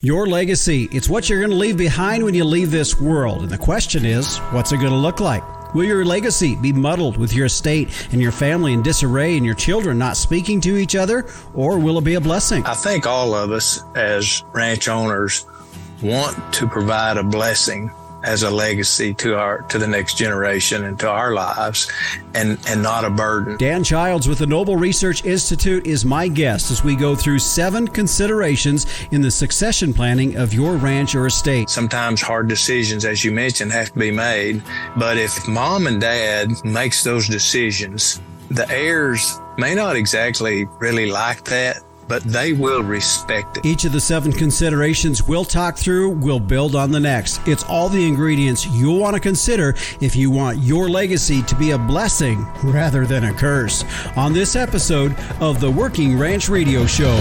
Your legacy. It's what you're going to leave behind when you leave this world. And the question is, what's it going to look like? Will your legacy be muddled with your estate and your family in disarray and your children not speaking to each other? Or will it be a blessing? I think all of us as ranch owners want to provide a blessing as a legacy to the next generation and to our lives, and not a burden. Dan Childs with the Noble Research Institute is my guest as we go through 7 considerations in the succession planning of your ranch or estate. Sometimes hard decisions, as you mentioned, have to be made, but if mom and dad makes those decisions, the heirs may not exactly really like that, but they will respect it. Each of the 7 considerations we'll talk through will build on the next. It's all the ingredients you'll want to consider if you want your legacy to be a blessing rather than a curse. On this episode of the Working Ranch Radio Show.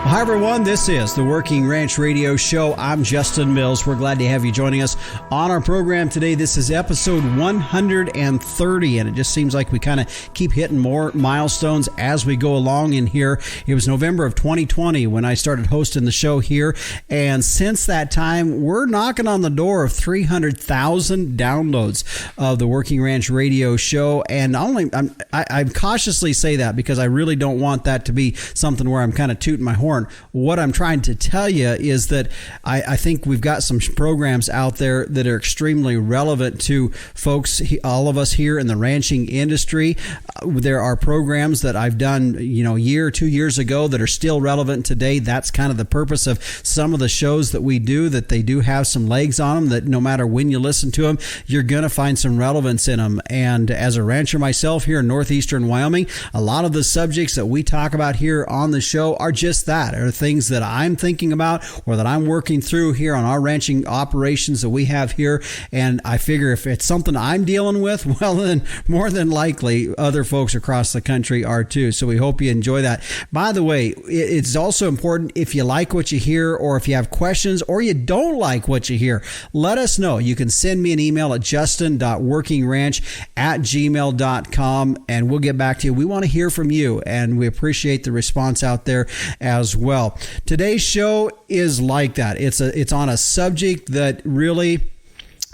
Hi, everyone. This is the Working Ranch Radio Show. I'm Justin Mills. We're glad to have you joining us on our program today. This is episode 130, and it just seems like we kind of keep hitting more milestones as we go along in here. It was November of 2020 when I started hosting the show here, and since that time, we're knocking on the door of 300,000 downloads of the Working Ranch Radio Show, and I cautiously say that because I really don't want that to be something where I'm kind of tooting my horn. What I'm trying to tell you is that I think we've got some programs out there that are extremely relevant to folks, all of us here in the ranching industry. There are programs that I've done, a year or 2 years ago that are still relevant today. That's kind of the purpose of some of the shows that we do, that they do have some legs on them, that no matter when you listen to them, you're going to find some relevance in them. And as a rancher myself here in northeastern Wyoming, a lot of the subjects that we talk about here on the show are just that. Are things that I'm thinking about or that I'm working through here on our ranching operations that we have here. And I figure if it's something I'm dealing with, well, then more than likely other folks across the country are too. So we hope you enjoy that. By the way, it's also important, if you like what you hear or if you have questions or you don't like what you hear, let us know. You can send me an email at justin.workingranch@gmail.com and we'll get back to you. We want to hear from you and we appreciate the response out there as well. Today's show is like that. It's on a subject that really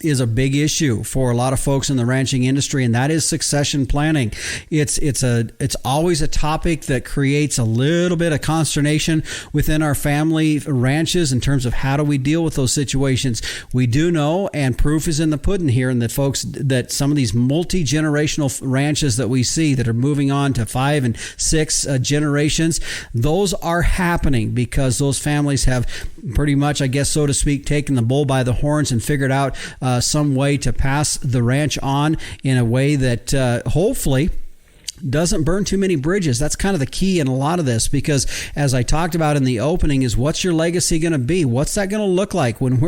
is a big issue for a lot of folks in the ranching industry, and that is succession planning. It's always a topic that creates a little bit of consternation within our family ranches in terms of how do we deal with those situations. We do know, and proof is in the pudding here, and that some of these multi-generational ranches that we see that are moving on to 5 and 6 generations, those are happening because those families have pretty much, I guess, so to speak, taken the bull by the horns and figured out some way to pass the ranch on in a way that hopefully doesn't burn too many bridges. That's kind of the key in a lot of this, because as I talked about in the opening, is what's your legacy going to be? What's that going to look like when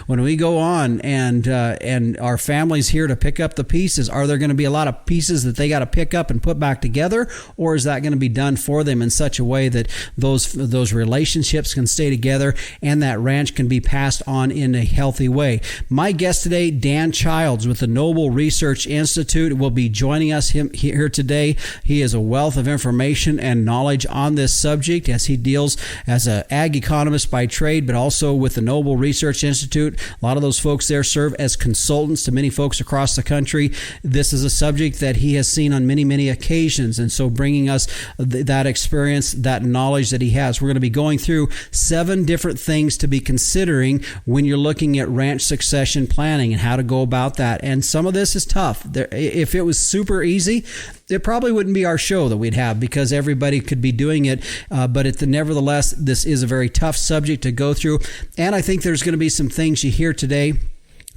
we go on and our family's here to pick up the pieces? Are there going to be a lot of pieces that they got to pick up and put back together, or is that going to be done for them in such a way that those relationships can stay together and that ranch can be passed on in a healthy way? My guest today, Dan Childs with the Noble Research Institute, will be joining us here today. He is a wealth of information and knowledge on this subject as he deals as an ag economist by trade, but also with the Noble Research Institute. A lot of those folks there serve as consultants to many folks across the country. This is a subject that he has seen on many, many occasions, and so bringing us that experience, that knowledge that he has. We're going to be going through 7 different things to be considering when you're looking at ranch succession planning and how to go about that. And some of this is tough. If it was super easy, it probably wouldn't be our show that we'd have because everybody could be doing it. But nevertheless, this is a very tough subject to go through. And I think there's going to be some things you hear today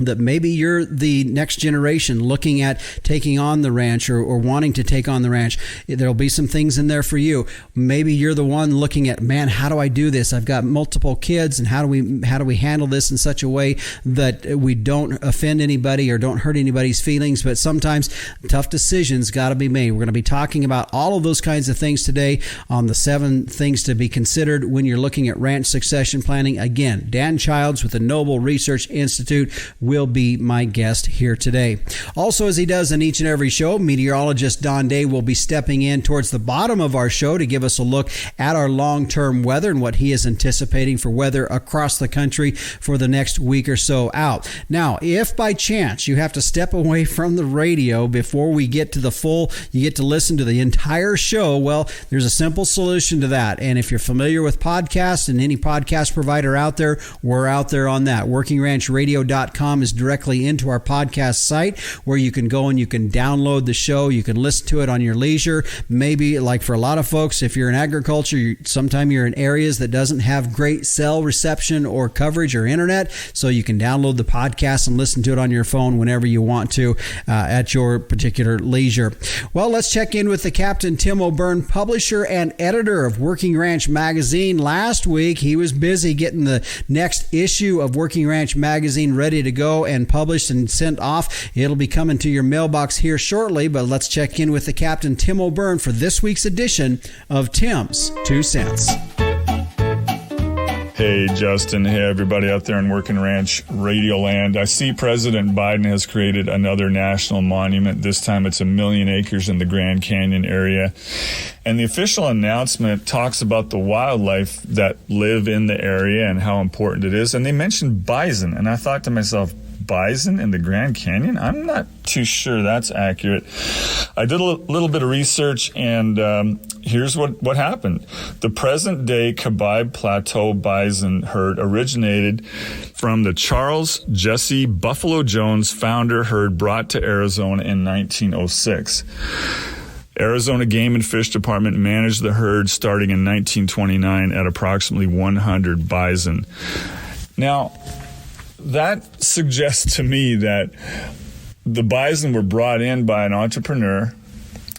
that maybe you're the next generation looking at taking on the ranch or wanting to take on the ranch. There'll be some things in there for you. Maybe you're the one looking at, man, how do I do this? I've got multiple kids, and how do we handle this in such a way that we don't offend anybody or don't hurt anybody's feelings? But sometimes tough decisions got to be made. We're going to be talking about all of those kinds of things today on the 7 things to be considered when you're looking at ranch succession planning. Again, Dan Childs with the Noble Research Institute will be my guest here today. Also, as he does in each and every show, meteorologist Don Day will be stepping in towards the bottom of our show to give us a look at our long-term weather and what he is anticipating for weather across the country for the next week or so out. Now, if by chance you have to step away from the radio before we get to the full, you get to listen to the entire show, well, there's a simple solution to that. And if you're familiar with podcasts and any podcast provider out there, we're out there on that. WorkingRanchRadio.com is directly into our podcast site where you can go and you can download the show. You can listen to it on your leisure. Maybe like for a lot of folks, if you're in agriculture, sometimes you're in areas that doesn't have great cell reception or coverage or internet. So you can download the podcast and listen to it on your phone whenever you want to at your particular leisure. Well, let's check in with the Captain Tim O'Byrne, publisher and editor of Working Ranch Magazine. Last week, he was busy getting the next issue of Working Ranch Magazine ready to go and published and sent off. It'll be coming to your mailbox here shortly, but let's check in with the Captain Tim O'Byrne for this week's edition of Tim's 2 Cents. Hey, Justin. Hey, everybody out there in Working Ranch Radio Land. I see President Biden has created another national monument. This time it's 1 million acres in the Grand Canyon area. And the official announcement talks about the wildlife that live in the area and how important it is. And they mentioned bison. And I thought to myself, bison in the Grand Canyon? I'm not too sure that's accurate. I did a little bit of research, and here's what happened. The present-day Kabaib Plateau bison herd originated from the Charles Jesse Buffalo Jones founder herd brought to Arizona in 1906. Arizona Game and Fish Department managed the herd starting in 1929 at approximately 100 bison. Now, that suggests to me that the bison were brought in by an entrepreneur,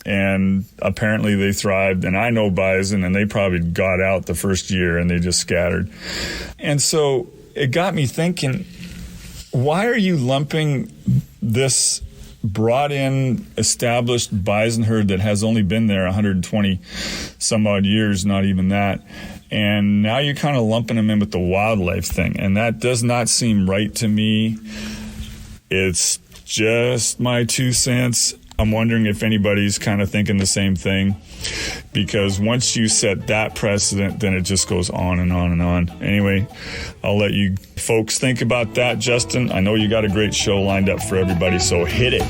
and apparently they thrived. And I know bison, and they probably got out the first year and they just scattered. And so it got me thinking, why are you lumping this brought in, established bison herd that has only been there 120 some odd years, not even that, and now you're kind of lumping them in with the wildlife thing, and that does not seem right to me. It's just my 2 cents. I'm wondering if anybody's kind of thinking the same thing, because once you set that precedent, then it just goes on and on and on. Anyway, I'll let you folks think about that. Justin, I know you got a great show lined up for everybody, so hit it.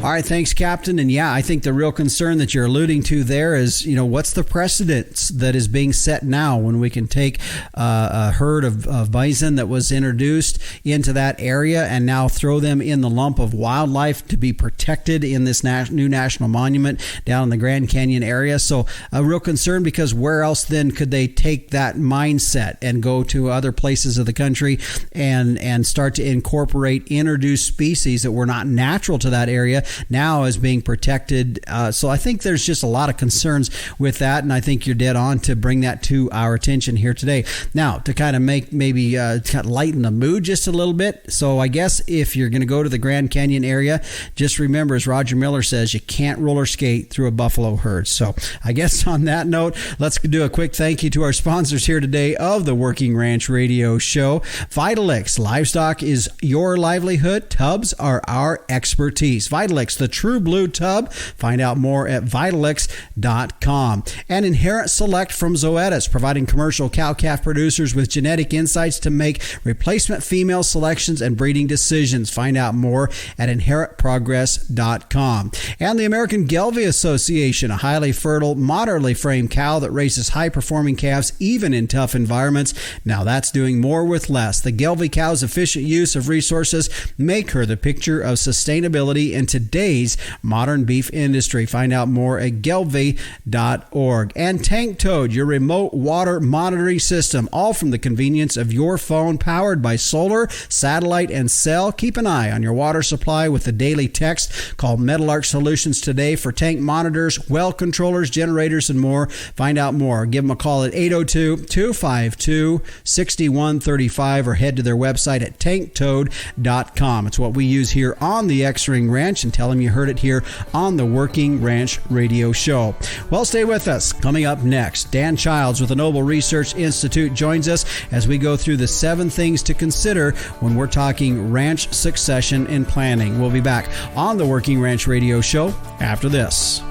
All right, thanks, Captain. And yeah, I think the real concern that you're alluding to there is, what's the precedence that is being set now when we can take a herd of bison that was introduced into that area and now throw them in the lump of wildlife to be protected in this new national monument down in the Grand Canyon area. So a real concern, because where else then could they take that mindset and go to other places of the country and start to incorporate introduced species that were not natural to that area now as being protected. So I think there's just a lot of concerns with that, and I think you're dead on to bring that to our attention here today. Now, to kind of make maybe kind of lighten the mood just a little bit, so I guess if you're going to go to the Grand Canyon area, just remember, as Roger Miller says, you can't roller skate through a buffalo herd. So I guess on that note, let's do a quick thank you to our sponsors here today of the Working Ranch Radio Show. Vitalix, livestock is your livelihood. Tubs are our expertise. Vitalix, the True Blue Tub. Find out more at Vitalix.com. And Inherent Select from Zoetis, providing commercial cow-calf producers with genetic insights to make replacement female selections and breeding decisions. Find out more at InherentProgress.com. And the American Gelbvieh Association, a highly fertile, moderately framed cow that raises high-performing calves even in tough environments. Now that's doing more with less. The Gelbvieh cow's efficient use of resources make her the picture of sustainability in today's today's modern beef industry. Find out more at gelbvieh.org. And Tank Toad, your remote water monitoring system, all from the convenience of your phone, powered by solar, satellite, and cell. Keep an eye on your water supply with the daily text. Call Meadowlark Solutions today for tank monitors, well controllers, generators, and more. Find out more. Give them a call at 802-252-6135 or head to their website at tanktoad.com. It's what we use here on the X-Ring Ranch, and tell them you heard it here on the Working Ranch Radio Show. Well, stay with us. Coming up next, Dan Childs with the Noble Research Institute joins us as we go through the 7 things to consider when we're talking ranch succession and planning. We'll be back on the Working Ranch Radio Show after this.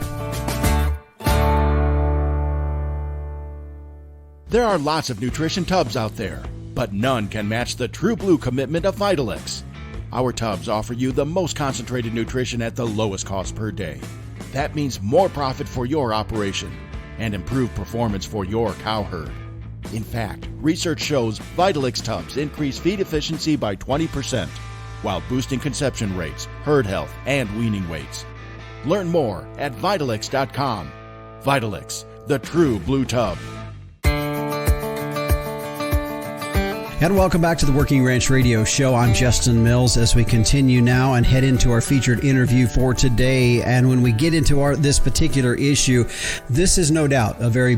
There are lots of nutrition tubs out there, but none can match the true blue commitment of Vitalix. Our tubs offer you the most concentrated nutrition at the lowest cost per day. That means more profit for your operation and improved performance for your cow herd. In fact, research shows Vitalix tubs increase feed efficiency by 20%, while boosting conception rates, herd health, and weaning weights. Learn more at Vitalix.com. Vitalix, the true blue tub. And welcome back to the Working Ranch Radio Show. I'm Justin Mills as we continue now and head into our featured interview for today. And when we get into this particular issue, this is no doubt a very,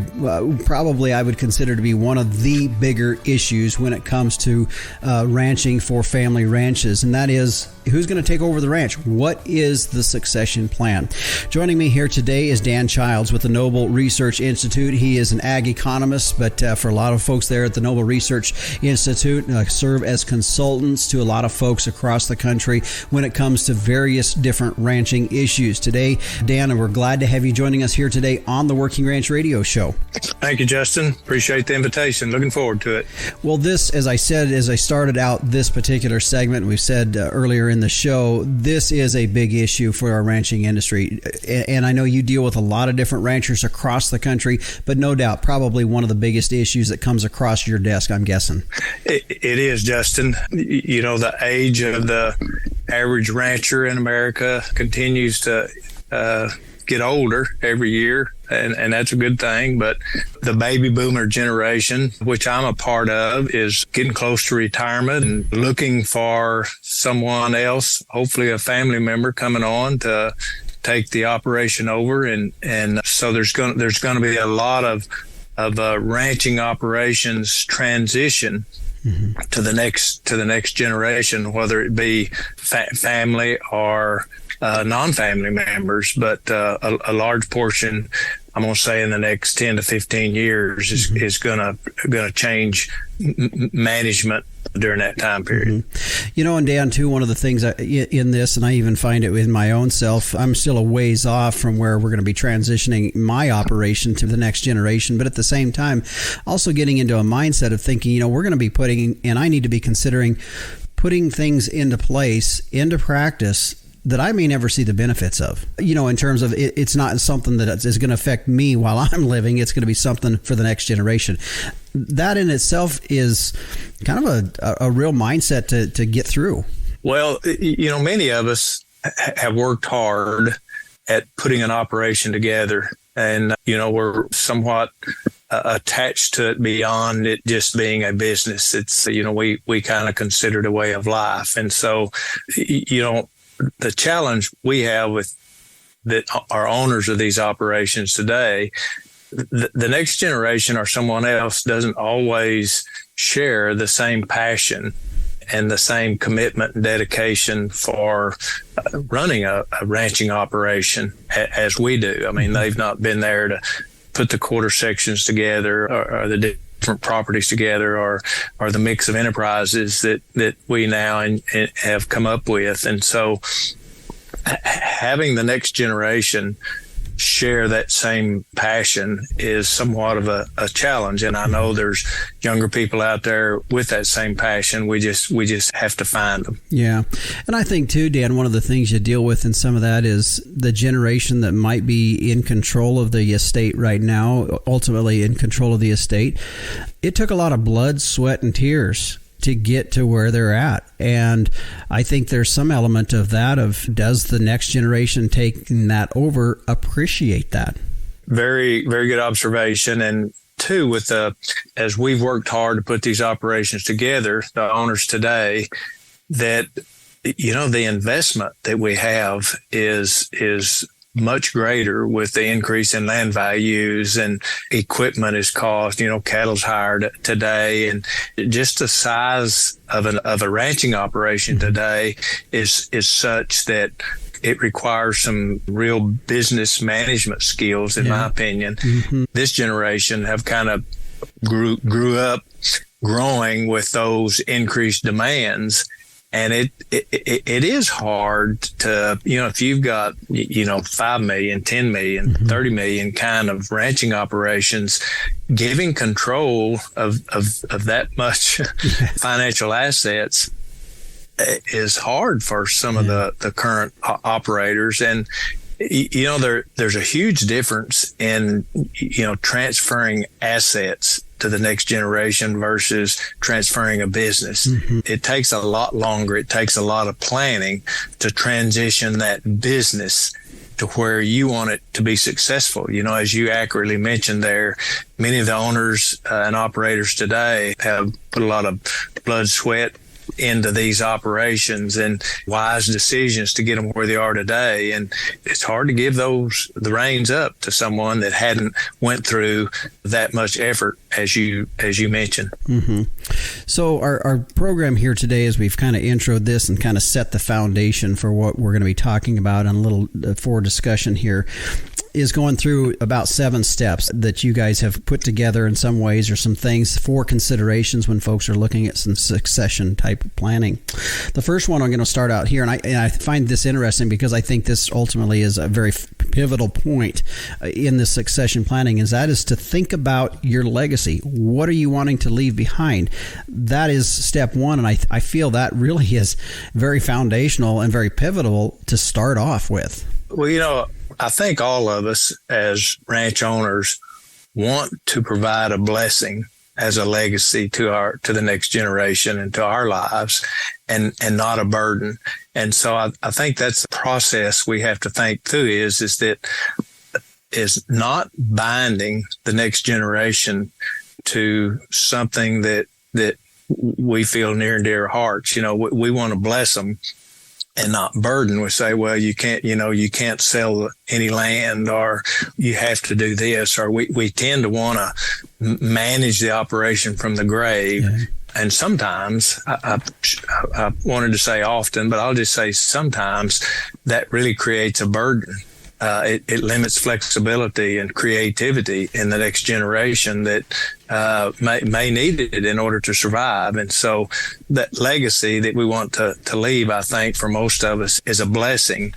probably I would consider to be one of the bigger issues when it comes to ranching for family ranches. And that is, who's going to take over the ranch? What is the succession plan? Joining me here today is Dan Childs with the Noble Research Institute. He is an ag economist, but for a lot of folks there at the Noble Research Institute, serve as consultants to a lot of folks across the country when it comes to various different ranching issues. Today, Dan, we're glad to have you joining us here today on the Working Ranch Radio Show. Thank you, Justin. Appreciate the invitation. Looking forward to it. Well, this, as I said, as I started out this particular segment, we've said earlier in the show, this is a big issue for our ranching industry. And I know you deal with a lot of different ranchers across the country, but no doubt probably one of the biggest issues that comes across your desk, I'm guessing. It is, Justin. You know, the age of the average rancher in America continues to get older every year, and that's a good thing. But the baby boomer generation, which I'm a part of, is getting close to retirement and looking for someone else, hopefully a family member, coming on to take the operation over. And so there's going to be a lot of ranching operations transition to the next generation, whether it be family or non-family members. But a large portion, I'm going to say, in the next 10 to 15 years is going to change management during that time period. You know, and Dan, too, one of the things in this, and I even find it in my own self, I'm still a ways off from where we're going to be transitioning my operation to the next generation. But at the same time, also getting into a mindset of thinking, you know, we're going to be putting, and I need to be considering putting things into place, into practice that I may never see the benefits of. You know, in terms of it's not something that is going to affect me while I'm living. It's going to be something for the next generation. That in itself is kind of a real mindset to get through. Well, you know, many of us have worked hard at putting an operation together, and, you know, we're somewhat attached to it beyond it just being a business. It's, you know, we kind of consider it a way of life. And so, you know, the challenge we have with that are owners of these operations today, the next generation or someone else doesn't always share the same passion and the same commitment and dedication for running a ranching operation as we do. I mean, they've not been there to put the quarter sections together or the different properties together or the mix of enterprises that we now have come up with. And so having the next generation share that same passion is somewhat of a challenge. And I know there's younger people out there with that same passion. We just have to find them. Yeah. And I think too, Dan, one of the things you deal with in some of that is the generation that might be in control of the estate right now, ultimately in control of the estate. It took a lot of blood, sweat, and tears to get to where they're at. And I think there's some element of that, of does the next generation taking that over appreciate that? Very, very good observation. And two, as we've worked hard to put these operations together, the owners today, that, the investment that we have is much greater with the increase in land values, and equipment is cost, cattle's hired today. And just the size of a ranching operation today is such that it requires some real business management skills, in my opinion. Mm-hmm. This generation have kind of grew up growing with those increased demands. And it is hard to, if you've got, 5 million, 10 million, 30 million kind of ranching operations, giving control of that much financial assets is hard for some of the current operators. And, there's a huge difference in, transferring assets to the next generation versus transferring a business. Mm-hmm. It takes a lot longer. It takes a lot of planning to transition that business to where you want it to be successful. As you accurately mentioned there, many of the owners and operators today have put a lot of blood, sweat into these operations and wise decisions to get them where they are today. And it's hard to give the reins up to someone that hadn't went through that much effort, as you mentioned. Mm-hmm. So our program here today, as we've kind of introed this and kind of set the foundation for what we're going to be talking about and a little forward discussion here, is going through about 7 steps that you guys have put together in some ways, or some things for considerations when folks are looking at some succession type of planning. The first one I'm going to start out here, and I find this interesting because I think this ultimately is a very pivotal point in the succession planning, is to think about your legacy. What are you wanting to leave behind? That is step one, and I feel that really is very foundational and very pivotal to start off with. Well, I think all of us as ranch owners want to provide a blessing as a legacy to the next generation and to our lives, and not a burden. And so I think that's the process we have to think through is not binding the next generation to something that we feel near and dear our hearts. We want to bless them and not burden. We say, well, you can't sell any land, or you have to do this, or we tend to want to manage the operation from the grave. Yeah. And sometimes, I wanted to say often, but I'll just say sometimes, that really creates a burden. It limits flexibility and creativity in the next generation that may need it in order to survive. And so that legacy that we want to leave, I think, for most of us, is a blessing.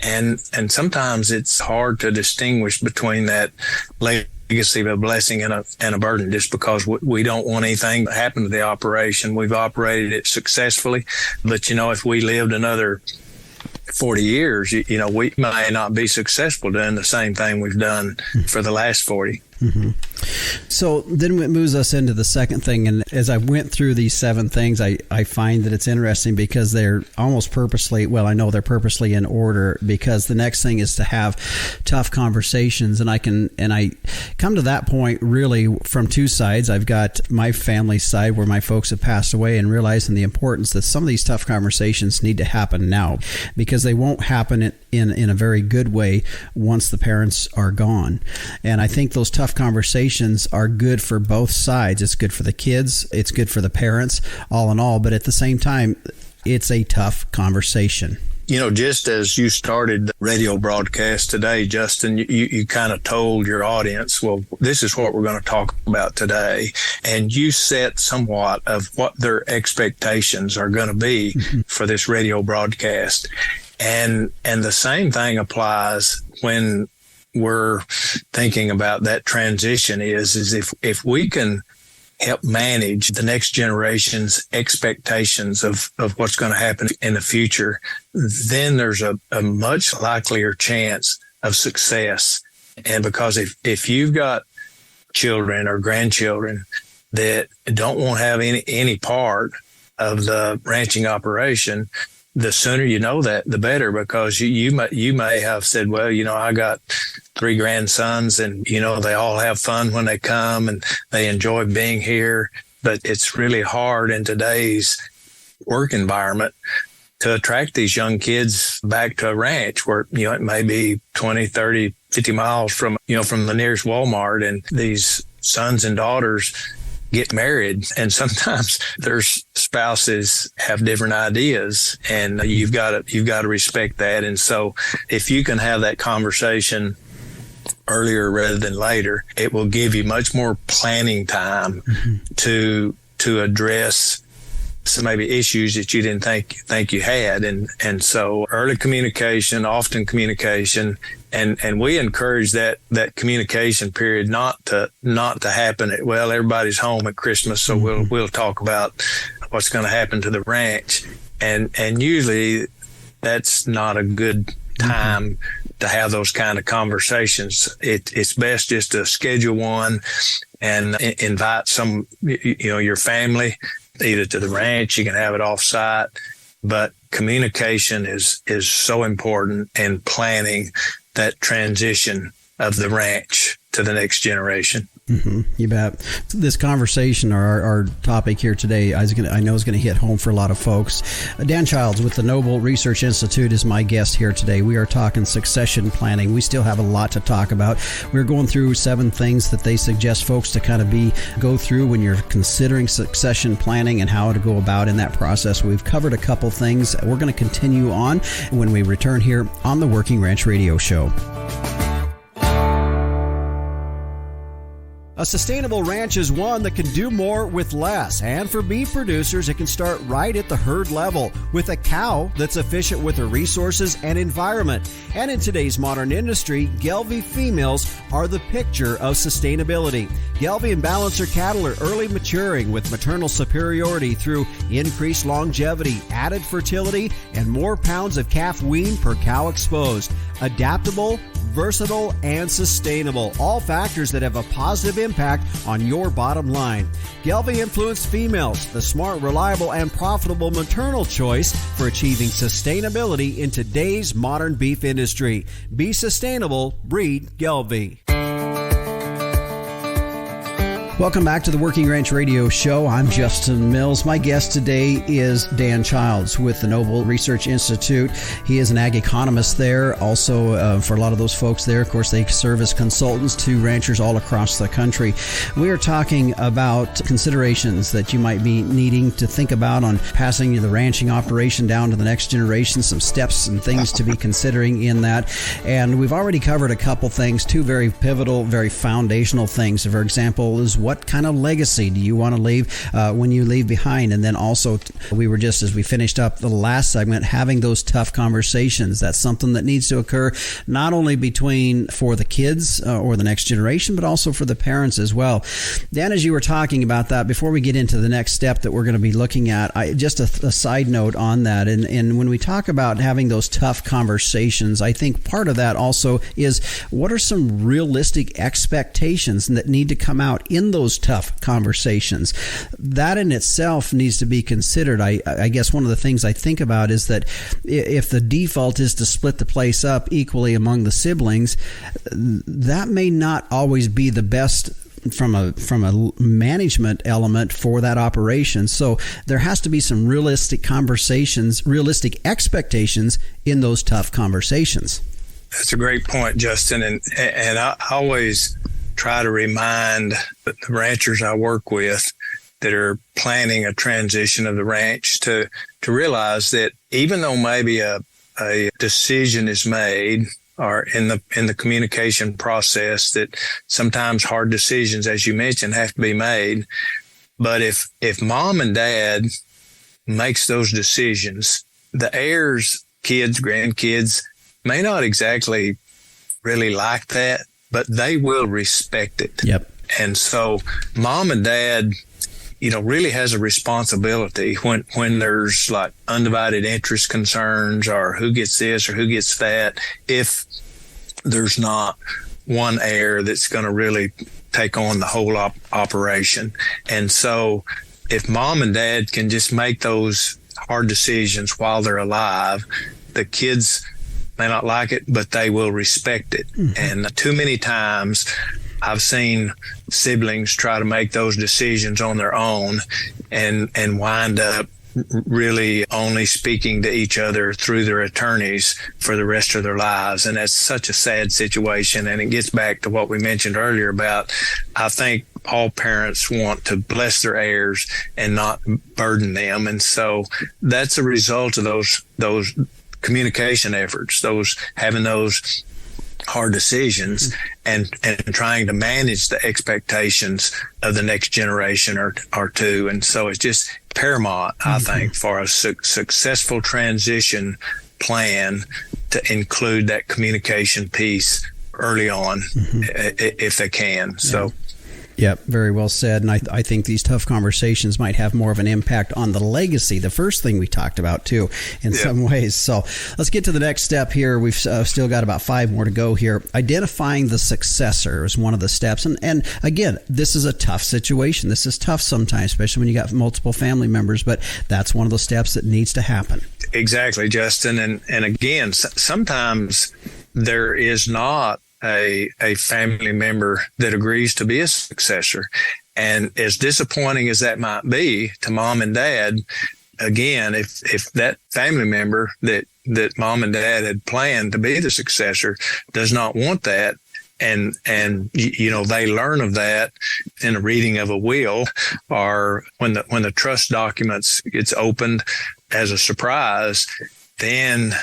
And sometimes it's hard to distinguish between that legacy of a blessing and a burden, just because we don't want anything to happen to the operation. We've operated it successfully, but if we lived another 40 years, we may not be successful doing the same thing we've done for the last 40. Mm-hmm. So then it moves us into the second thing. And as I went through these 7 things, I find that it's interesting because they're almost purposely, well, I know they're purposely in order, because the next thing is to have tough conversations. And I come to that point really from 2 sides. I've got my family side where my folks have passed away, and realizing the importance that some of these tough conversations need to happen now, because they won't happen in a very good way once the parents are gone. And I think those tough conversations are good for both sides. It's good for the kids, it's good for the parents, all in all, but at the same time, it's a tough conversation. Just as you started the radio broadcast today, Justin, you kind of told your audience, well, this is what we're going to talk about today. And you set somewhat of what their expectations are going to be for this radio broadcast. And the same thing applies when we're thinking about that transition, is if we can help manage the next generation's expectations of what's going to happen in the future, then there's a much likelier chance of success. And because if you've got children or grandchildren that don't want to have any part of the ranching operation, the sooner you know that, the better, because you may have said, well, I got 3 grandsons and, they all have fun when they come and they enjoy being here. But it's really hard in today's work environment to attract these young kids back to a ranch where, it may be 20, 30, 50 miles from the nearest Walmart. And these sons and daughters get married, and sometimes their spouses have different ideas, and you've got to respect that. And so if you can have that conversation earlier rather than later, it will give you much more planning time to address some maybe issues that you didn't think you had. And so early communication, often communication, and we encourage that communication period not to happen at, well, everybody's home at Christmas, so we'll talk about what's going to happen to the ranch. And usually that's not a good time to have those kind of conversations. It's best just to schedule one and invite some, your family either to the ranch. You can have it off site, but communication is so important in planning that transition of the ranch to the next generation. You bet. This conversation, our topic here today, I know is going to hit home for a lot of folks. Dan Childs with the Noble Research Institute is my guest here today. We are talking succession planning. We still have a lot to talk about. We're going through 7 things that they suggest folks to kind of go through when you're considering succession planning and how to go about in that process. We've covered a couple things. We're going to continue on when we return here on the Working Ranch Radio Show. A sustainable ranch is one that can do more with less. And for beef producers, it can start right at the herd level with a cow that's efficient with her resources and environment. And in today's modern industry, Gelbvieh females are the picture of sustainability. Gelbvieh and Balancer cattle are early maturing with maternal superiority through increased longevity, added fertility, and more pounds of calf wean per cow exposed. Adaptable, versatile, and sustainable. All factors that have a positive impact on your bottom line. Gelbvieh influenced females, the smart, reliable, and profitable maternal choice for achieving sustainability in today's modern beef industry. Be sustainable, breed Gelbvieh. Welcome back to the Working Ranch Radio Show. I'm Justin Mills. My guest today is Dan Childs with the Noble Research Institute. He is an ag economist there. Also, for a lot of those folks there, of course, they serve as consultants to ranchers all across the country. We are talking about considerations that you might be needing to think about on passing the ranching operation down to the next generation, some steps and things to be considering in that. And we've already covered a couple things, 2 very pivotal, very foundational things. For example, is what kind of legacy do you want to leave when you leave behind? And then also, we were just, as we finished up the last segment, having those tough conversations. That's something that needs to occur not only for the kids or the next generation, but also for the parents as well. Dan, as you were talking about that, before we get into the next step that we're going to be looking at, just a side note on that. And when we talk about having those tough conversations, I think part of that also is what are some realistic expectations that need to come out in those tough conversations. That in itself needs to be considered. I guess one of the things I think about is that if the default is to split the place up equally among the siblings, that may not always be the best from a management element for that operation. So there has to be some realistic conversations, realistic expectations in those tough conversations. That's a great point, Justin. And I always try to remind the ranchers I work with that are planning a transition of the ranch to realize that even though maybe a decision is made or in the communication process, that sometimes hard decisions, as you mentioned, have to be made. But if mom and dad makes those decisions, the heirs, kids, grandkids may not exactly really like that, but they will respect it. Yep. And so mom and dad, really has a responsibility when there's like undivided interest concerns or who gets this or who gets that, if there's not one heir that's going to really take on the whole operation. And so if mom and dad can just make those hard decisions while they're alive, the kids may not like it, but they will respect it. And too many times I've seen siblings try to make those decisions on their own and wind up really only speaking to each other through their attorneys for the rest of their lives. And that's such a sad situation. And it gets back to what we mentioned earlier about, I think all parents want to bless their heirs and not burden them. And so that's a result of those communication efforts, those having those hard decisions and trying to manage the expectations of the next generation or two. And so it's just paramount, I think, for a successful transition plan to include that communication piece early on if they can. So. Yep, very well said. And I think these tough conversations might have more of an impact on the legacy, the first thing we talked about, too, in some ways. So let's get to the next step here. We've still got about 5 more to go here. Identifying the successor is one of the steps. And again, this is a tough situation. This is tough sometimes, especially when you got multiple family members. But that's one of the steps that needs to happen. Exactly, Justin. And again, sometimes there is not a family member that agrees to be a successor. And as disappointing as that might be to mom and dad, again, if that family member that mom and dad had planned to be the successor does not want that, and they learn of that in a reading of a will, or when the trust documents gets opened as a surprise, then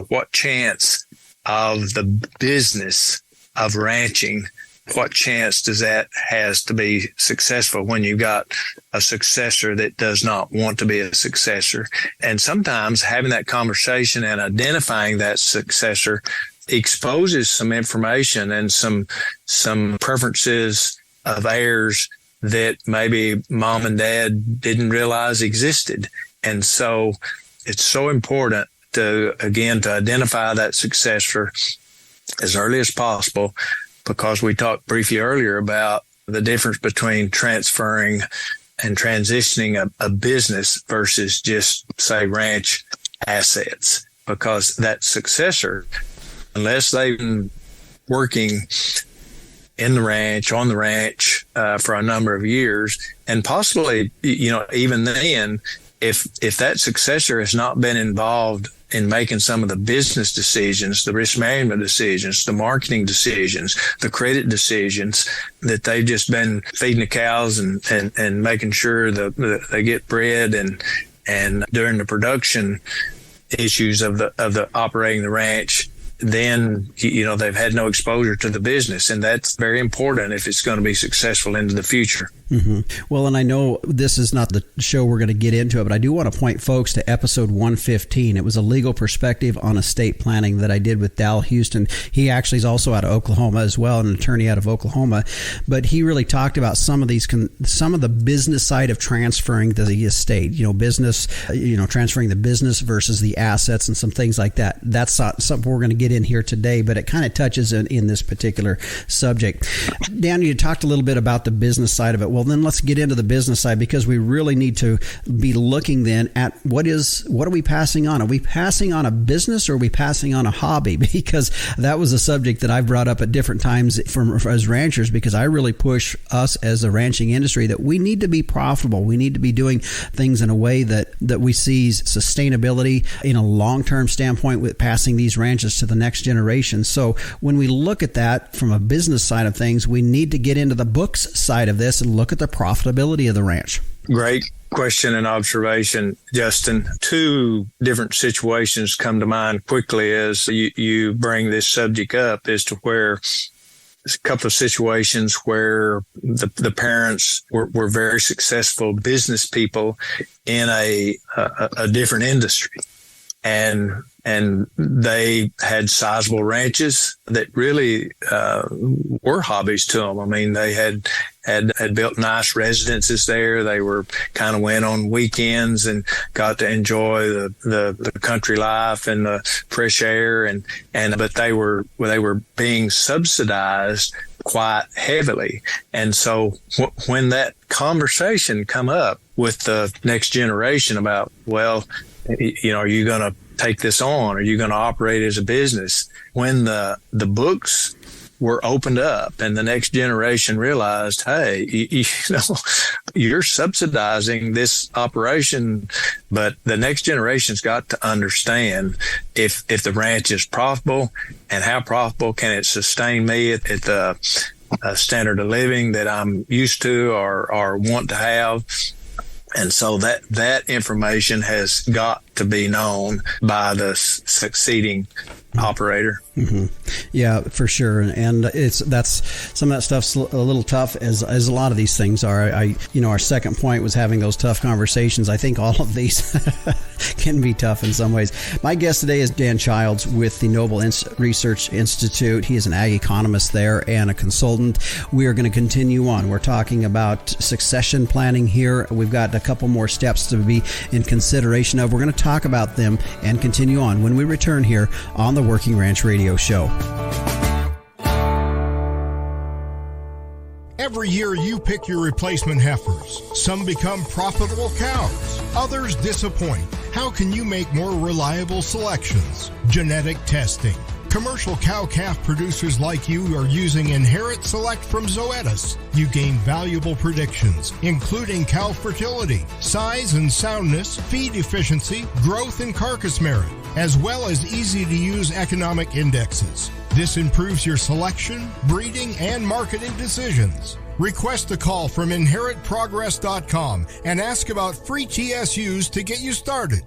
what chance of the business of ranching, what chance does that has to be successful when you've got a successor that does not want to be a successor? And sometimes having that conversation and identifying that successor exposes some information and some preferences of heirs that maybe mom and dad didn't realize existed. And so it's so important to identify that successor as early as possible, because we talked briefly earlier about the difference between transferring and transitioning a business versus just, say, ranch assets, because that successor, unless they've been working in the ranch, on the ranch for a number of years, and possibly, even then, if that successor has not been involved in making some of the business decisions, the risk management decisions, the marketing decisions, the credit decisions, that they've just been feeding the cows and making sure that they get bred and during the production issues of the operating the ranch, then they've had no exposure to the business, and that's very important if it's going to be successful into the future. Well, and I know this is not the show we're going to get into it, but I do want to point folks to episode 115. It was a legal perspective on estate planning that I did with Dal Houston. He actually is also out of Oklahoma as well, an attorney out of Oklahoma. But he really talked about some of the business side of transferring the estate, business, transferring the business versus the assets and some things like that. That's not something we're going to get in here today, but it kind of touches in this particular subject. Dan, you talked a little bit about the business side of it. Well, then let's get into the business side, because we really need to be looking then at what are we passing on? Are we passing on a business, or are we passing on a hobby? Because that was a subject that I brought up at different times as ranchers, because I really push us as a ranching industry that we need to be profitable. We need to be doing things in a way that we see sustainability in a long-term standpoint with passing these ranches to the next generation. So when we look at that from a business side of things, we need to get into the books side of this and look at the profitability of the ranch. Great question and observation, Justin. 2 different situations come to mind quickly as you bring this subject up, as to where a couple of situations where the parents were very successful business people in a different industry. And they had sizable ranches that really were hobbies to them. I mean, they had built nice residences there. They were kind of went on weekends and got to enjoy the country life and the fresh air, but they were being subsidized quite heavily. And so when that conversation come up with the next generation about, well, are you going to take this on? Are you going to operate as a business? When the books were opened up and the next generation realized, hey, you're subsidizing this operation, but the next generation's got to understand if the ranch is profitable, and how profitable can it sustain me at the standard of living that I'm used to or want to have. And so that information has got to be known by the succeeding operator. Mm-hmm. Yeah, for sure. And that's some of that stuff's a little tough, as a lot of these things are. Our second point was having those tough conversations. I think all of these can be tough in some ways. My guest today is Dan Childs with the Noble Research Institute. He is an ag economist there and a consultant. We are going to continue on. We're talking about succession planning here. We've got a couple more steps to be in consideration of. We're going to talk about them and continue on when we return here on the Working Ranch Radio Show. Every year you pick your replacement heifers. Some become profitable cows. Others disappoint. How can you make more reliable selections? Genetic testing. Commercial cow-calf producers like you are using Inherit Select from Zoetis. You gain valuable predictions, including cow fertility, size and soundness, feed efficiency, growth and carcass merit, as well as easy-to-use economic indexes. This improves your selection, breeding, and marketing decisions. Request a call from inheritprogress.com and ask about free TSUs to get you started.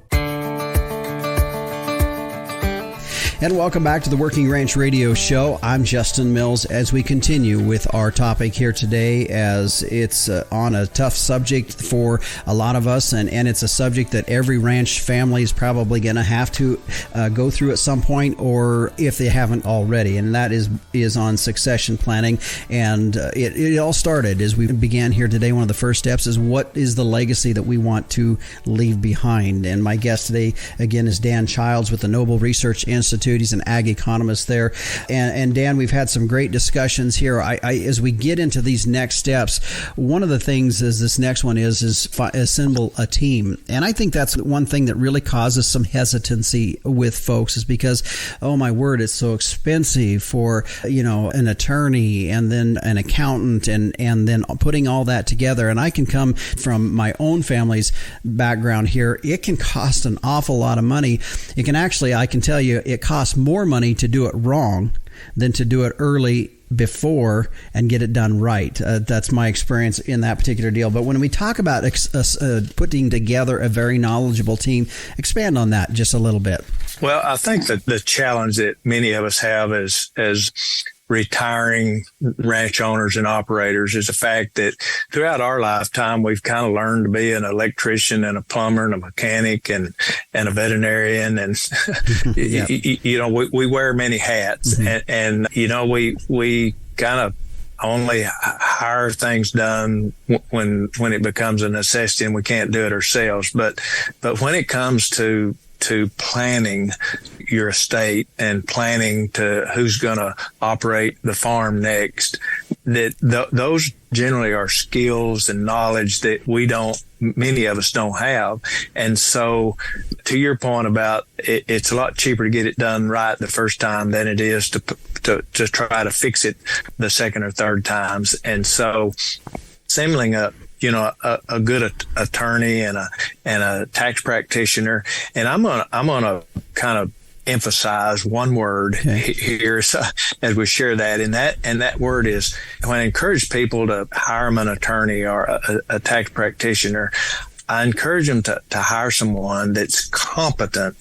And welcome back to the Working Ranch Radio Show. I'm Justin Mills as we continue with our topic here today, as it's on a tough subject for a lot of us, and it's a subject that every ranch family is probably going to have to go through at some point, or if they haven't already, and that is on succession planning. And it all started as we began here today. One of the first steps is, what is the legacy that we want to leave behind? And my guest today, again, is Dan Childs with the Noble Research Institute. He's an ag economist there. And Dan, we've had some great discussions here. As we get into these next steps, one of the things is this next one is assemble a team. And I think that's one thing that really causes some hesitancy with folks, is because, oh my word, it's so expensive for, an attorney and then an accountant and then putting all that together. And I can come from my own family's background here. It can cost an awful lot of money. It can actually, I can tell you, it costs more money to do it wrong than to do it early before and get it done right. That's my experience in that particular deal. But when we talk about putting together a very knowledgeable team, expand on that just a little bit. Well, I think that the challenge that many of us have as retiring ranch owners and operators is the fact that throughout our lifetime, we've kind of learned to be an electrician and a plumber and a mechanic and a veterinarian. And, Yeah. We wear many hats, Mm-hmm. and we kind of only hire things done when it becomes a necessity and we can't do it ourselves. But when it comes to planning your estate and planning to who's going to operate the farm next, those generally are skills and knowledge that many of us don't have. And so to your point about it's a lot cheaper to get it done right the first time than it is to try to fix it the second or third times. And so assembling a good attorney and a tax practitioner. And I'm gonna kind of emphasize one word here as we share that. And that word is, when I encourage people to hire an attorney or a tax practitioner, I encourage them to hire someone that's competent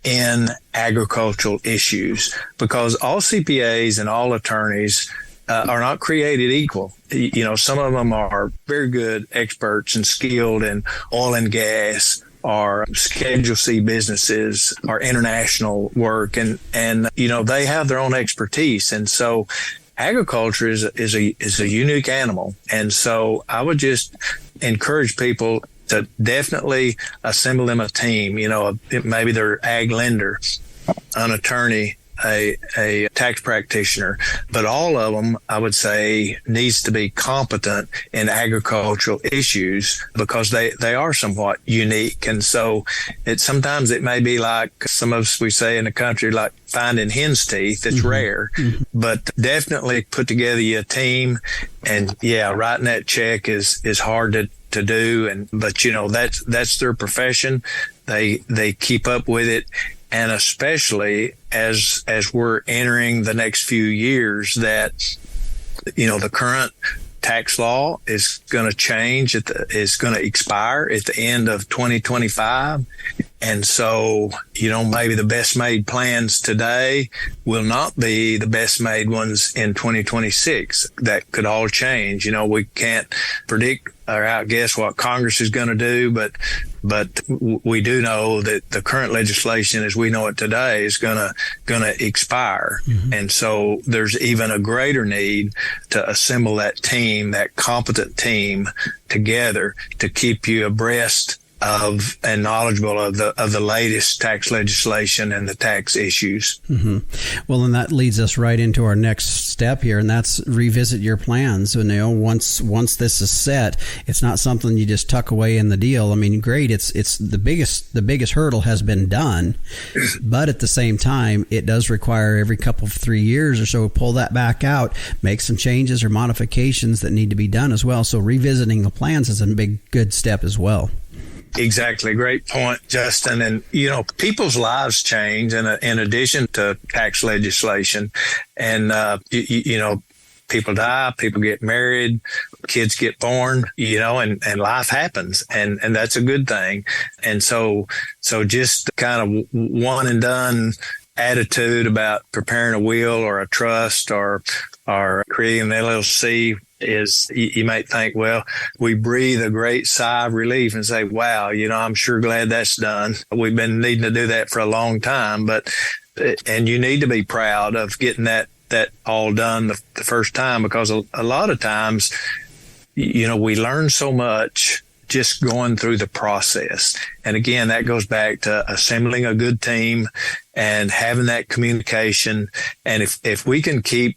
in agricultural issues, because all CPAs and all attorneys are not created equal. Some of them are very good experts and skilled in oil and gas, or Schedule C businesses, or international work, and they have their own expertise. And so agriculture is a unique animal. And so I would just encourage people to definitely assemble them a team. Maybe their ag lender, an attorney, a tax practitioner, but all of them, I would say, needs to be competent in agricultural issues because they are somewhat unique. And so sometimes it may be like some of us, we say in the country, like finding hen's teeth. It's rare, but definitely put together a team. And yeah, writing that check is hard to do. But you know, that's their profession. They keep up with it. And especially as we're entering the next few years, that, you know, the current tax law is going to change. Is going to expire at the end of 2025. And so, you know, maybe the best made plans today will not be the best made ones in 2026. That could all change. You know, we can't predict or outguess what Congress is going to do, but we do know that the current legislation as we know it today is going to expire. And so there's even a greater need to assemble that team, that competent team together to keep you abreast of and knowledgeable of the latest tax legislation and the tax issues. Well, and that leads us right into our next step here, and that's revisit your plans. And, you know, once this is set, it's not something you just tuck away in the deal. I mean, great, it's the biggest hurdle has been done, but at the same time, it does require every couple of 3 years or so pull that back out, make some changes or modifications that need to be done as well. So revisiting the plans is a good step as well. Exactly. Great point, Justin. And, you know, people's lives change in addition to tax legislation. And, you know, people die, people get married, kids get born, you know, and life happens. And that's a good thing. And so just kind of one and done attitude about preparing a will or a trust or creating an LLC is, you might think, well, we breathe a great sigh of relief and say, wow, you know, I'm sure glad that's done. We've been needing to do that for a long time, and you need to be proud of getting that all done the first time, because a lot of times, you know, we learn so much just going through the process. And again, that goes back to assembling a good team and having that communication. And if we can keep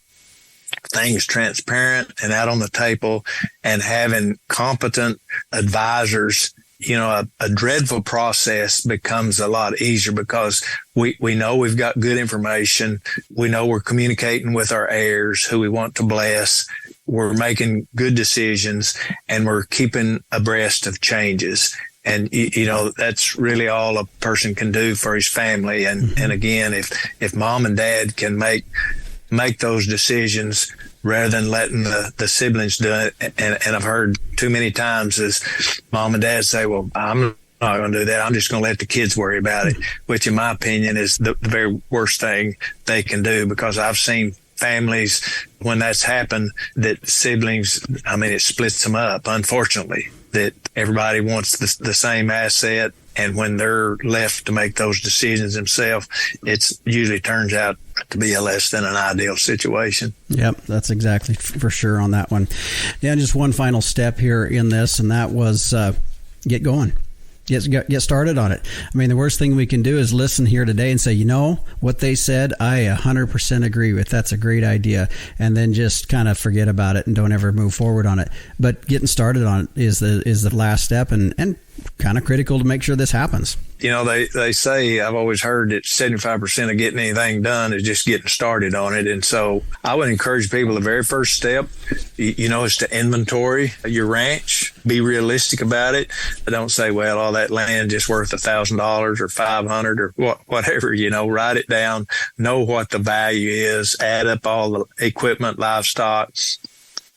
things transparent and out on the table and having competent advisors, you know, a dreadful process becomes a lot easier because we know we've got good information. We know we're communicating with our heirs who we want to bless. We're making good decisions and we're keeping abreast of changes. And, you know, that's really all a person can do for his family. And again, if mom and dad can make those decisions rather than letting the siblings do it. And I've heard too many times is mom and dad say, well, I'm not going to do that. I'm just going to let the kids worry about it, which in my opinion is the very worst thing they can do, because I've seen families when that's happened that siblings, I mean, it splits them up, unfortunately, that everybody wants the same asset. And when they're left to make those decisions themselves, it usually turns out to be a less than an ideal situation. Yep, that's exactly for sure on that one. Yeah, just one final step here in this, and that was get going. Get started on it. I mean, the worst thing we can do is listen here today and say, you know, what they said, I 100% agree with. That's a great idea. And then just kind of forget about it and don't ever move forward on it. But getting started on it is the last step and kind of critical to make sure this happens. You know, they say, I've always heard that 75% of getting anything done is just getting started on it. And so I would encourage people, the very first step, you know, is to inventory your ranch. Be realistic about it. Don't say, well, all that land just worth $1,000 or $500 or whatever, you know, write it down, know what the value is, add up all the equipment, livestock,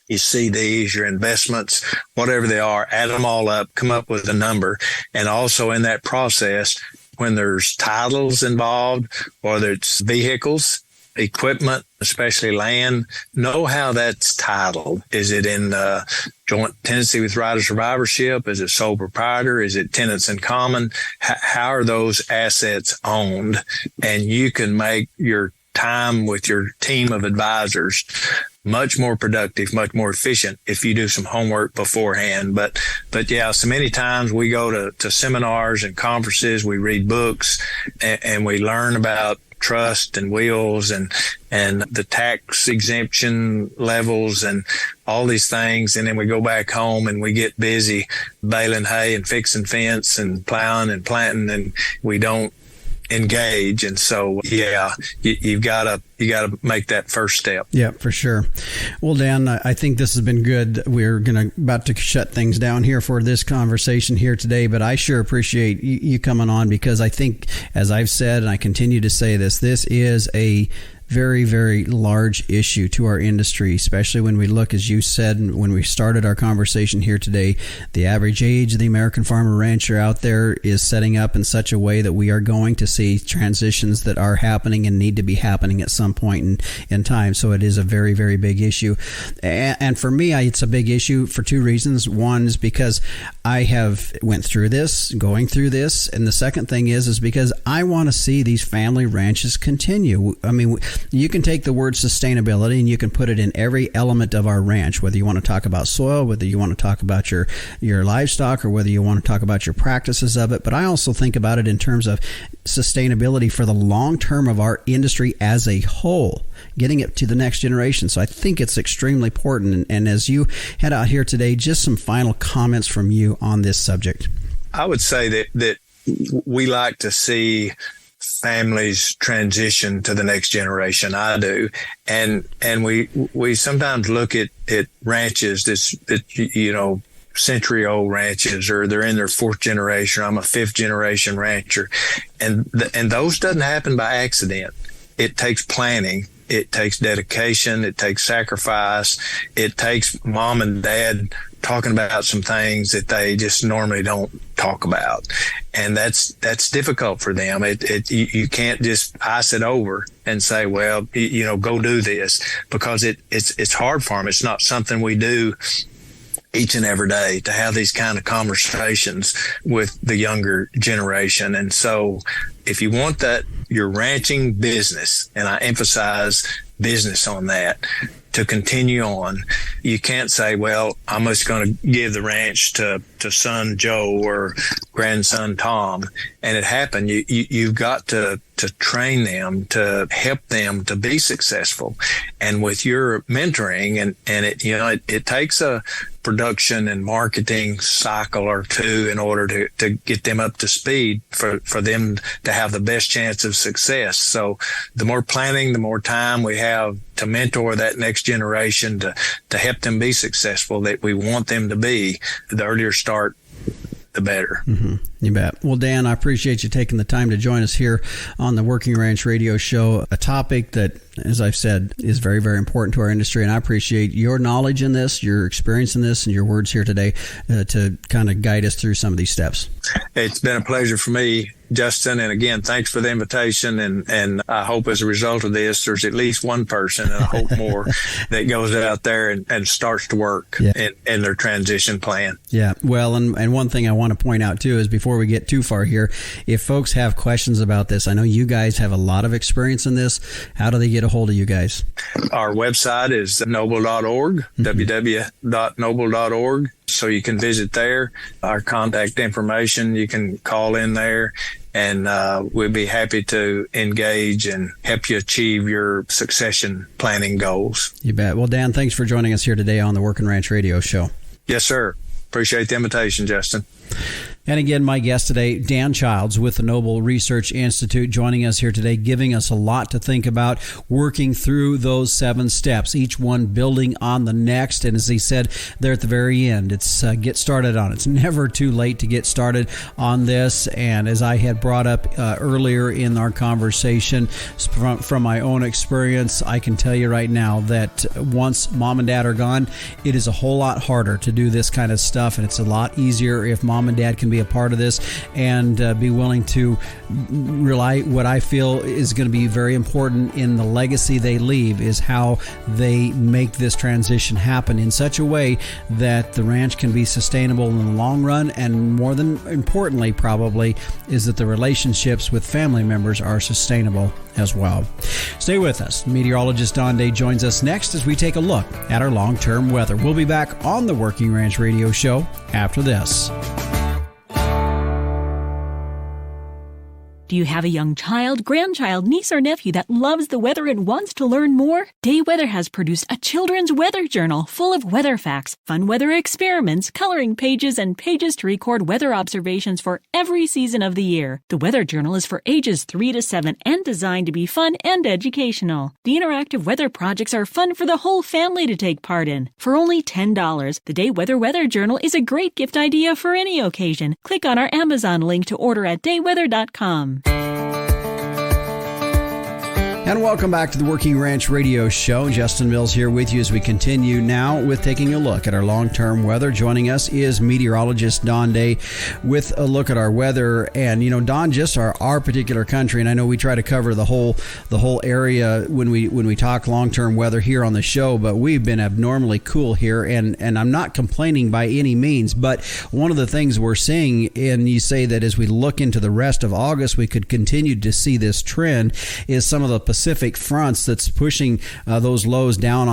your CDs, your investments, whatever they are, add them all up, come up with a number. And also in that process, when there's titles involved, whether it's vehicles, equipment, especially land, know how that's titled. Is it in joint tenancy with right of survivorship? Is it sole proprietor? Is it tenants in common? How are those assets owned? And you can make your time with your team of advisors much more productive, much more efficient if you do some homework beforehand. But yeah, so many times we go to seminars and conferences, we read books and we learn about trust and wills and the tax exemption levels and all these things. And then we go back home and we get busy baling hay and fixing fence and plowing and planting, and we don't engage. And so, you gotta make that first step. Yeah, for sure. Well, Dan, I think this has been good. We're about to shut things down here for this conversation here today, but I sure appreciate you coming on, because I think, as I've said, and I continue to say this is a very, very large issue to our industry, especially when we look, as you said, when we started our conversation here today, the average age of the American farmer rancher out there is setting up in such a way that we are going to see transitions that are happening and need to be happening at some point in time. So it is a very, very big issue. And for me, it's a big issue for two reasons. One is because I have going through this. And the second thing is because I want to see these family ranches continue. I mean, you can take the word sustainability and you can put it in every element of our ranch, whether you want to talk about soil, whether you want to talk about your livestock, or whether you want to talk about your practices of it. But I also think about it in terms of sustainability for the long term of our industry as a whole, getting it to the next generation. So I think it's extremely important. And as you head out here today, just some final comments from you on this subject. I would say that we like to see families transition to the next generation. I do. And we sometimes look at ranches that century-old ranches, or they're in their fourth generation. I'm a fifth generation rancher. And those doesn't happen by accident. It takes planning. It takes dedication. It takes sacrifice. It takes mom and dad talking about some things that they just normally don't talk about. And that's difficult for them. You can't just ice it over and say, well, go do this, because it's hard for them. It's not something we do each and every day, to have these kind of conversations with the younger generation. And so if you want your ranching business, and I emphasize business on that, to continue on, you can't say, well, I'm just going to give the ranch to son Joe or grandson Tom, and it happened. You've got to train them, to help them to be successful. And with your mentoring, and it takes a production and marketing cycle or two in order to get them up to speed for them to have the best chance of success. So the more planning, the more time we have to mentor that next generation to help them be successful that we want them to be, the earlier start, the better. Mm-hmm. You bet. Well, Dan, I appreciate you taking the time to join us here on the Working Ranch Radio Show, a topic that, as I've said, is very, very important to our industry. And I appreciate your knowledge in this, your experience in this, and your words here today to kind of guide us through some of these steps. It's been a pleasure for me, Justin. And again, thanks for the invitation. And I hope as a result of this, there's at least one person, and I hope more, that goes out there and starts to work in their transition plan. Yeah. Well, and one thing I want to point out too is, before we get too far here, if folks have questions about this, I know you guys have a lot of experience in this. How do they get a hold of you guys? Our website is noble.org, www.noble.org. So you can visit there. Our contact information, you can call in there, and we'd be happy to engage and help you achieve your succession planning goals. You bet. Well, Dan, thanks for joining us here today on the Working Ranch Radio Show. Yes, sir. Appreciate the invitation, Justin. And again, my guest today, Dan Childs with the Noble Research Institute, joining us here today, giving us a lot to think about, working through those 7 steps, each one building on the next. And as he said there at the very end, it's get started on it. It's never too late to get started on this. And as I had brought up earlier in our conversation, from my own experience, I can tell you right now that once mom and dad are gone, it is a whole lot harder to do this kind of stuff. And it's a lot easier if mom and dad can be a part of this and be willing to rely. What I feel is going to be very important in the legacy they leave is how they make this transition happen in such a way that the ranch can be sustainable in the long run, and more than importantly probably is that the relationships with family members are sustainable as well. Stay with us. Meteorologist Don Day joins us next as we take a look at our long-term weather. We'll be back on the Working Ranch Radio Show after this. Do you have a young child, grandchild, niece, or nephew that loves the weather and wants to learn more? Day Weather has produced a children's weather journal full of weather facts, fun weather experiments, coloring pages, and pages to record weather observations for every season of the year. The weather journal is for ages 3 to 7 and designed to be fun and educational. The interactive weather projects are fun for the whole family to take part in. For only $10, the Day Weather Journal is a great gift idea for any occasion. Click on our Amazon link to order at dayweather.com. And welcome back to the Working Ranch Radio Show. Justin Mills here with you as we continue now with taking a look at our long-term weather. Joining us is meteorologist Don Day with a look at our weather. And, you know, Don, just our particular country, and I know we try to cover the whole area when we talk long-term weather here on the show, but we've been abnormally cool here, and I'm not complaining by any means. But one of the things we're seeing, and you say that as we look into the rest of August, we could continue to see this trend, is some of the Pacific fronts that's pushing those lows down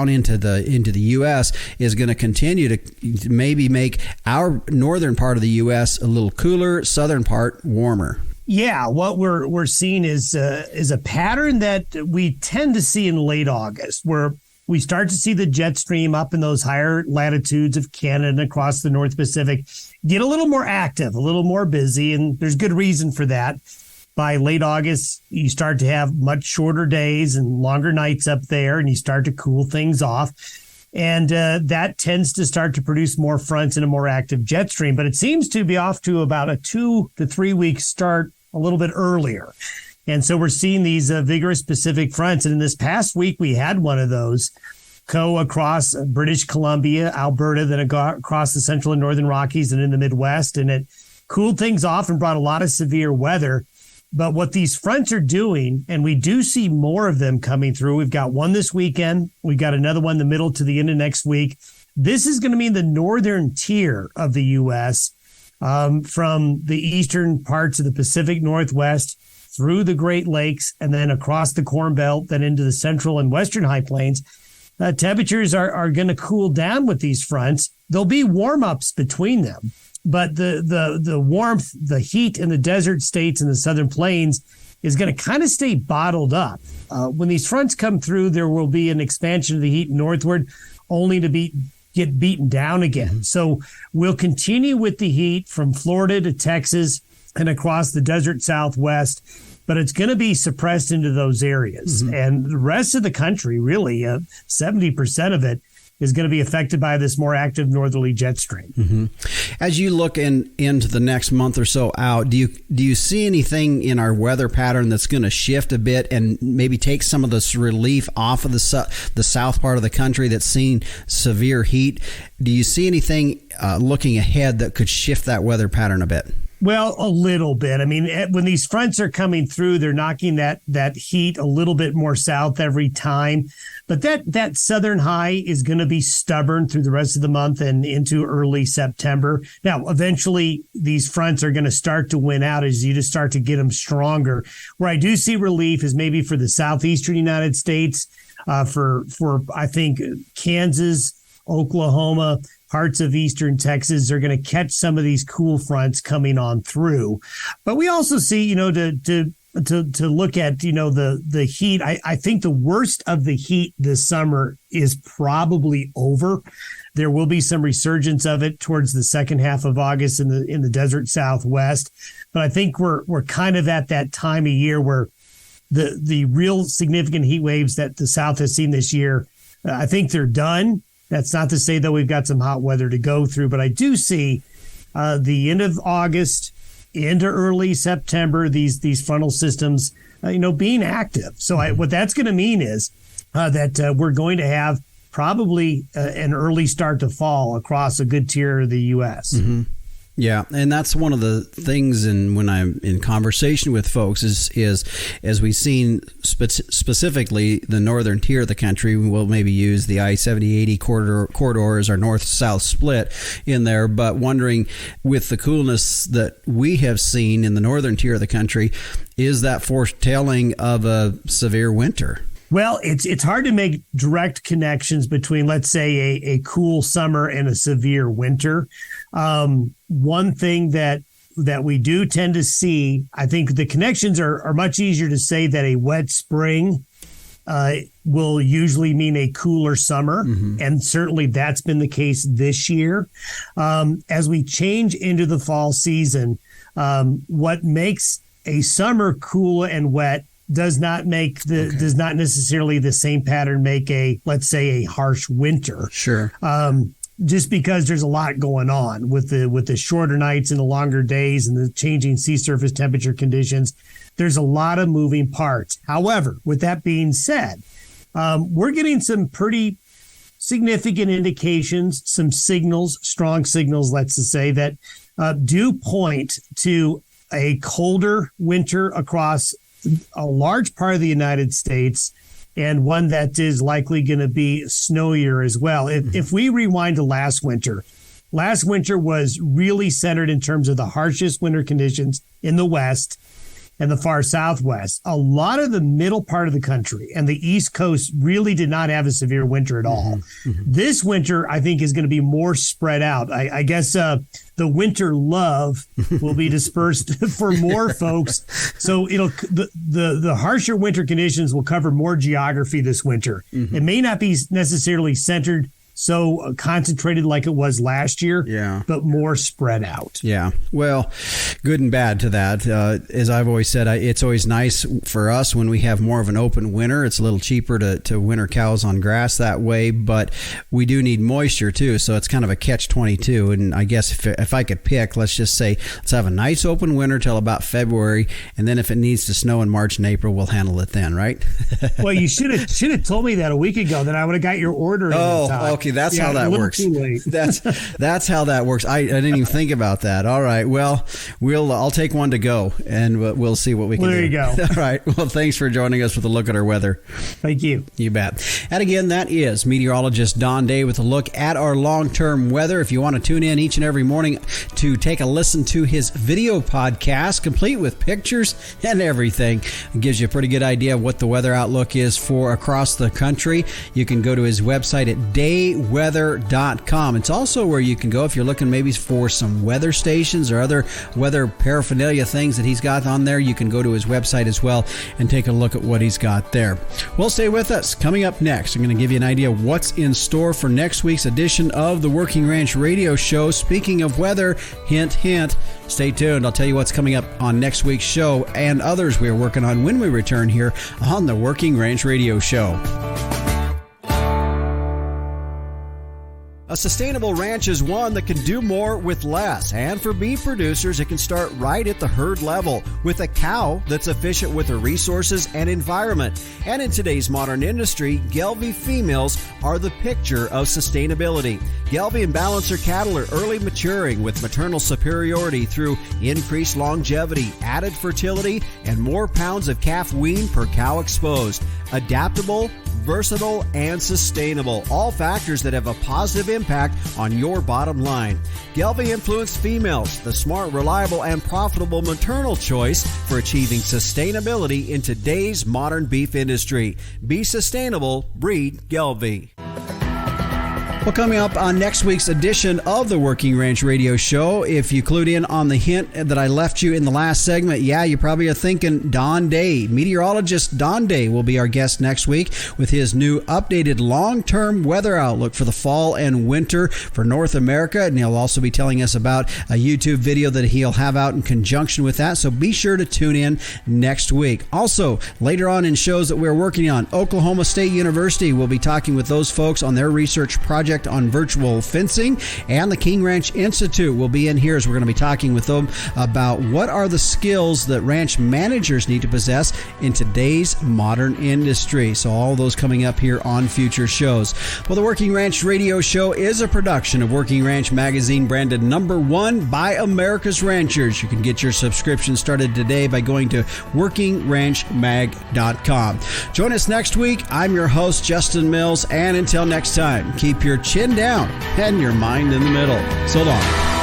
into the U.S. is going to continue to maybe make our northern part of the U.S. a little cooler, southern part warmer. Yeah, what we're seeing is a pattern that we tend to see in late August, where we start to see the jet stream up in those higher latitudes of Canada and across the North Pacific get a little more active, a little more busy, and there's good reason for that. By late August, you start to have much shorter days and longer nights up there, and you start to cool things off. And that tends to start to produce more fronts and a more active jet stream. But it seems to be off to about a 2 to 3 week start a little bit earlier. And so we're seeing these vigorous Pacific fronts. And in this past week, we had one of those go across British Columbia, Alberta, then across the central and northern Rockies and in the Midwest. And it cooled things off and brought a lot of severe weather. But what these fronts are doing, and we do see more of them coming through. We've got one this weekend. We've got another one the middle to the end of next week. This is going to mean the northern tier of the U.S. From the eastern parts of the Pacific Northwest through the Great Lakes and then across the Corn Belt, then into the central and western high plains. Temperatures are going to cool down with these fronts. There'll be warm-ups between them. But the warmth, the heat in the desert states and the southern plains is going to kind of stay bottled up. When these fronts come through, there will be an expansion of the heat northward, only to get beaten down again. So we'll continue with the heat from Florida to Texas and across the desert Southwest, but it's going to be suppressed into those areas. Mm-hmm. And the rest of the country, really, 70% of it, is going to be affected by this more active northerly jet stream. Mm-hmm. As you look into the next month or so out, do you see anything in our weather pattern that's going to shift a bit and maybe take some of this relief off of the south part of the country that's seen severe heat? Do you see anything looking ahead that could shift that weather pattern a bit? Well, a little bit. I mean, when these fronts are coming through, they're knocking that heat a little bit more south every time. But that southern high is going to be stubborn through the rest of the month and into early September. Now, eventually, these fronts are going to start to win out as you just start to get them stronger. Where I do see relief is maybe for the southeastern United States, for I think Kansas, Oklahoma, parts of eastern Texas are going to catch some of these cool fronts coming on through. But we also see, to look at, the heat, I think the worst of the heat this summer is probably over. There will be some resurgence of it towards the second half of August in the desert Southwest. But I think we're kind of at that time of year where the real significant heat waves that the South has seen this year, I think they're done. That's not to say that we've got some hot weather to go through, but I do see the end of August into early September, these frontal systems, being active. So what that's going to mean is that we're going to have probably an early start to fall across a good tier of the U.S. Mm-hmm. Yeah, and that's one of the things, and when I'm in conversation with folks, is as we've seen specifically the northern tier of the country, we'll maybe use the I-70-80 corridor as our north-south split in there, but wondering with the coolness that we have seen in the northern tier of the country, is that foretelling of a severe winter? Well, it's hard to make direct connections between, let's say, a cool summer and a severe winter. One thing that that we do tend to see, I think the connections are much easier to say that a wet spring will usually mean a cooler summer. And certainly that's been the case this year. As we change into the fall season, what makes a summer cool and wet does not necessarily the same pattern make let's say a harsh winter. Sure. Just because there's a lot going on with the shorter nights and the longer days and the changing sea surface temperature conditions. There's a lot of moving parts. However, with that being said, we're getting some pretty significant indications, some signals, strong signals, let's just say, that do point to a colder winter across a large part of the United States, and one that is likely going to be snowier as well. If we rewind to last winter was really centered in terms of the harshest winter conditions in the West and the far Southwest. A lot of the middle part of the country and the East Coast really did not have a severe winter at all. This winter, I think, is going to be more spread out. I guess the winter love will be dispersed for more folks. So the harsher winter conditions will cover more geography this winter. It may not be necessarily centered so concentrated like it was last year, but more spread out. Yeah. Well, good and bad to that. As I've always said, it's always nice for us when we have more of an open winter. It's a little cheaper to winter cows on grass that way, but we do need moisture too. So it's kind of a catch-22. And I guess if I could pick, let's just say, let's have a nice open winter till about February. And then if it needs to snow in March and April, we'll handle it then, right? Well, you should have told me that a week ago, then I would have got your order in time. Okay. That's how that works. That's how that works. I didn't even think about that. All right. Well, I'll take one to go, and we'll see what we can do. There you go. All right. Well, thanks for joining us with a look at our weather. Thank you. You bet. And again, that is meteorologist Don Day with a look at our long-term weather. If you want to tune in each and every morning to take a listen to his video podcast, complete with pictures and everything, it gives you a pretty good idea of what the weather outlook is for across the country. You can go to his website at dayweather.com. It's also where you can go if you're looking maybe for some weather stations or other weather paraphernalia things that he's got on there. You can go to his website as well and take a look at what he's got there. Well, stay with us. Coming up next, I'm going to give you an idea of what's in store for next week's edition of the Working Ranch Radio Show. Speaking of weather, hint, hint. Stay tuned. I'll tell you what's coming up on next week's show and others we're working on when we return here on the Working Ranch Radio Show. A sustainable ranch is one that can do more with less. And for beef producers, it can start right at the herd level with a cow that's efficient with her resources and environment. And in today's modern industry, Gelbvieh females are the picture of sustainability. Gelbvieh and Balancer cattle are early maturing with maternal superiority through increased longevity, added fertility, and more pounds of calf wean per cow exposed. Adaptable, versatile, and sustainable. All factors that have a positive impact on your bottom line. Gelbvieh influenced females, the smart, reliable, and profitable maternal choice for achieving sustainability in today's modern beef industry. Be sustainable, breed Gelbvieh. Well, coming up on next week's edition of the Working Ranch Radio Show, if you clued in on the hint that I left you in the last segment, you probably are thinking Don Day. Meteorologist Don Day will be our guest next week with his new updated long-term weather outlook for the fall and winter for North America. And he'll also be telling us about a YouTube video that he'll have out in conjunction with that. So be sure to tune in next week. Also, later on in shows that we're working on, Oklahoma State University will be talking with those folks on their research project on virtual fencing, and the King Ranch Institute will be in here as we're going to be talking with them about what are the skills that ranch managers need to possess in today's modern industry. So all those coming up here on future shows. Well, the Working Ranch Radio Show is a production of Working Ranch Magazine, branded #1 by America's Ranchers. You can get your subscription started today by going to workingranchmag.com. Join us next week. I'm your host, Justin Mills, and until next time, keep your chin down and your mind in the middle. So long.